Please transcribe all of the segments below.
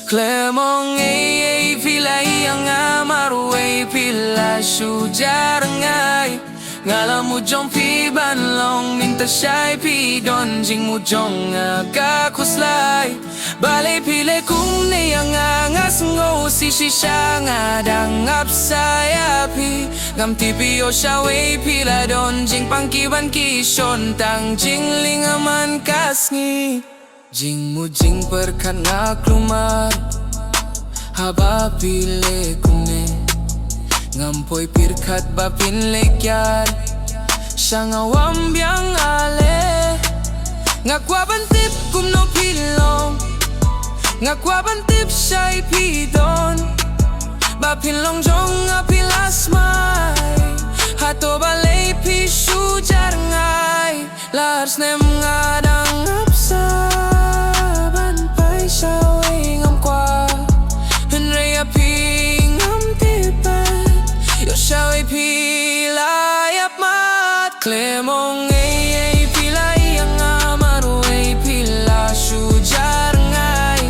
Khlem Ong Eiei pila iyang amaruay pila sujarangai ngala mo jong piban long minta siya'y pidon jing mo jong kakuslay balay pile kung niyang angas ngo si siya nga dangap sayapi ngam tipi o siya way pila don jing pangkiban kishon tang jing lingaman kasngi jing mo jing perkat nga klumar haba pile kune ngampoy pirkat ba pinlekyar siya nga wambyang ale nga kwabantip kumno pilong nga kwabantip siya'y pidon ba pinlong jong nga pilasmay hato balay pisu jarangay lars nem nga dangap sa banpay siya way ngam kwa henraya pingam tipan yo siya way pilayap mat Khlem Ong Eiei pila iyang amaruay pila sujarangay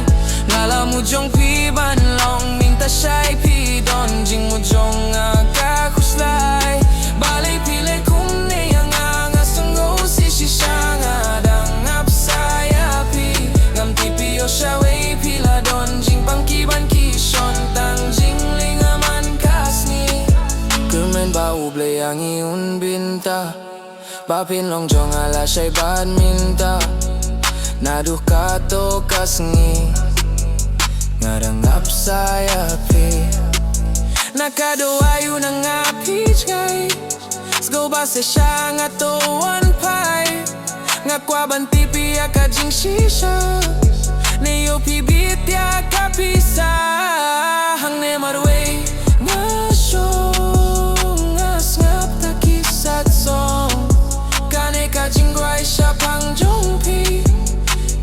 ngala mo jong piban long minta siya'y pidon jing mo jong kakuslay balay pile kung niyang angas ngo si siya nga dangap sayapi ngam tipi o siya way pila don jing pangkiban kishon tang jing lingaman kasni kumen ba uble ang iyong binta ba pinlong jong ala siya'y badminta naduh kato kasngi nga dangap sayapi nakadoayo na nga pichkay sgo ba se siya nga toan pay nga kwaban tipi ka jing shisha niyo pibit ya kapisa hang ne marway nga shong ngas ngap takisat song kane ka jing gway siya pang jong pi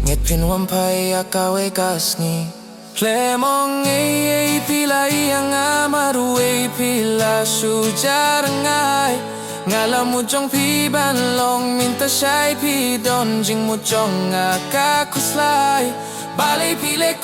ngit pinwampay akaway kasni Khlem Ong Eiei pila iyang amaruay pila sujarangay ngala mo jong piban long minta siya'y pidon jing mo jong kakuslay balay pile